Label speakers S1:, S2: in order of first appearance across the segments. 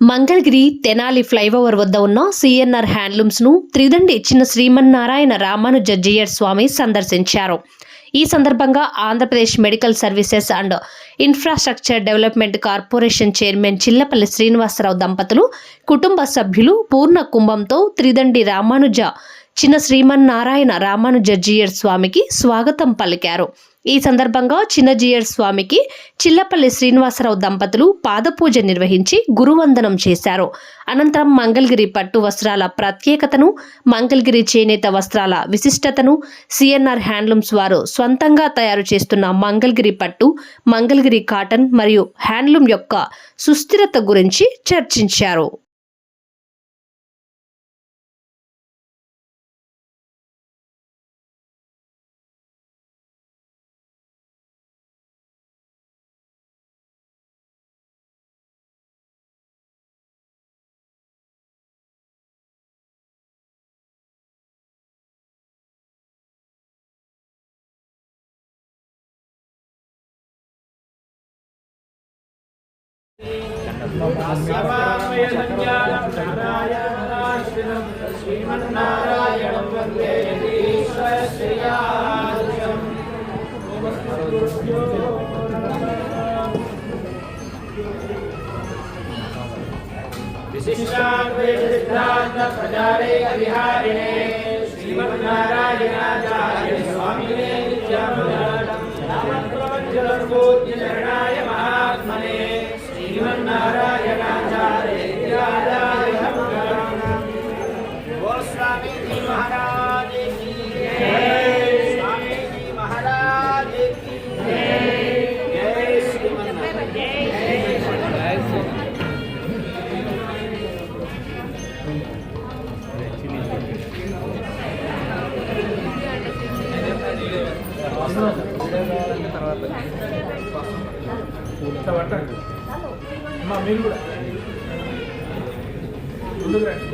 S1: Mangalagiri Tenali flyover వద్ద ఉన్న CNR handlooms ను త్రిదండి చిన్న శ్రీమన్నారాయణ రామానుజ జియర్ స్వామి సందర్శించారు. ఈ సందర్భంగా Andhra Pradesh medical services and infrastructure development corporation chairman Chillapalli Srinivasarao దంపతులు కుటుంబ సభ్యులు పూర్ణ కుంభంతో త్రిదండి రామానుజ చిన్న శ్రీమన్నారాయణ రామానుజ జియర్ స్వామికి స్వాగతం పలికారు. ఈ సందర్భంగా చిన్న జియర్ స్వామికి చిల్లపల్లి శ్రీనివాసరావు దంపతులు పాదపూజ నిర్వహించి గురువందనం చేశారు. అనంతరం మంగళగిరి పట్టు వస్త్రాల ప్రత్యేకతను, మంగళగిరి చేనేత వస్త్రాల విశిష్టతను, సిఎన్ఆర్ హ్యాండ్లూమ్స్ వారు స్వంతంగా తయారు చేస్తున్న మంగళగిరి పట్టు, మంగళగిరి కాటన్ మరియు హ్యాండ్లూమ్ యొక్క సుస్థిరత గురించి చర్చించారు.
S2: శ్రీమన్నారాయణం వందే శ్రీయాదృశం. విశిష్టాద్వైత ప్రచారే విహారిణే శ్రీమన్నారాయణాచార్య స్వామినే నిత్యామృతం నామప్రవచనోద్య చరణాయ మహాత్మనే శ్రీమన్నారాయణాచార్య ఓ స్వామీజీ మహారాజ్ की जय, स्वामीजी महाराज की जय, जय श्रीमन्नारायण जय మీరు కూడా ముందుకు రండి.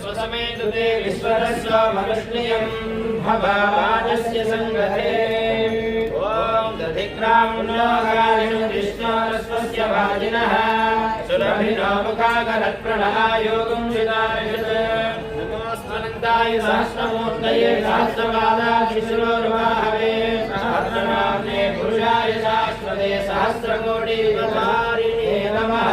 S2: स्वसमेतुते विश्वरस्य मनुष्यं भवाजस्य संगते ओम दधिक्राम्नोगालिनं कृष्णरस्वस्य भाजिनः सुरभिनो मुखागरत्प्रणयोगं शिदायत नमोऽस्मन्ताय सहस्रमूर्तये सहस्रपादाक्षिशिरोर्वाहवे सहस्रनाम्ने पुरुषाय शाश्वते सहस्रकोटिविहारिणे नमः.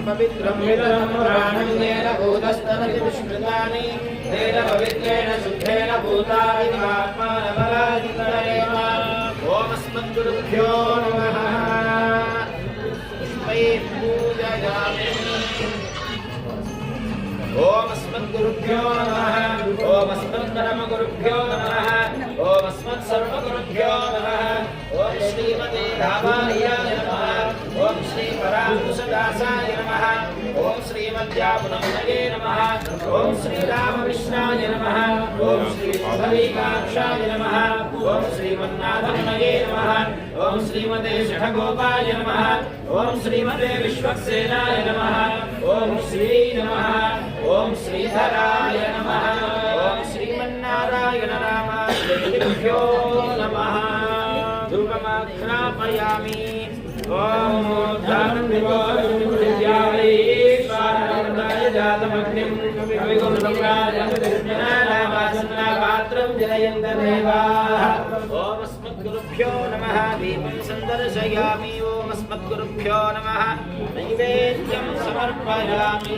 S2: पवित्रं वितरं पुराणं येन भूतस्तनति विष्कृतानि तेन पवित्रेण शुद्धेन भूतानि आत्मानबलादिकरेण ॐ अस्मद्गुरुभ्यो नमः. पुष्पैः पूजयामि. ॐ अस्मद्गुरुभ्यो नमः. ॐ अस्मत्परमगुरुभ्यो नमः. ॐ अस्मत्सर्वगुरुभ्यो नमः. ॐ श्रीमते रामानुजाय नमः. ॐ श्री परांकुशदासाय नमः. ॐ श्रीमद्यापुनमनये नमः. ॐ श्रीरामकृष्णाय नमः. ॐ श्रीमधुरीकाक्षाय नमः. ॐ श्रीमन्नाथमनये नमः. ॐ श्रीमते षठगोपाय नमः. ॐ श्रीमते विश्वक्सेनाय नमः. ॐ श्री नमः. ॐ श्रीधराय नमः. ॐ श्रीमन्नारायण रामानुजभ्यो नमः. धूपमाघ्रापयामि. ओम धानन्दिवाय स्वानन्दाय जातमग्निं कविगुरुराजनावासना पात्रं जलयन्त देवाः. ओम अस्मद्गुरुभ्यो नमः. दीपं सन्दर्शयामि. ओम अस्मद्गुरुभ्यो नमः. नैवेद्यं समर्पयामि.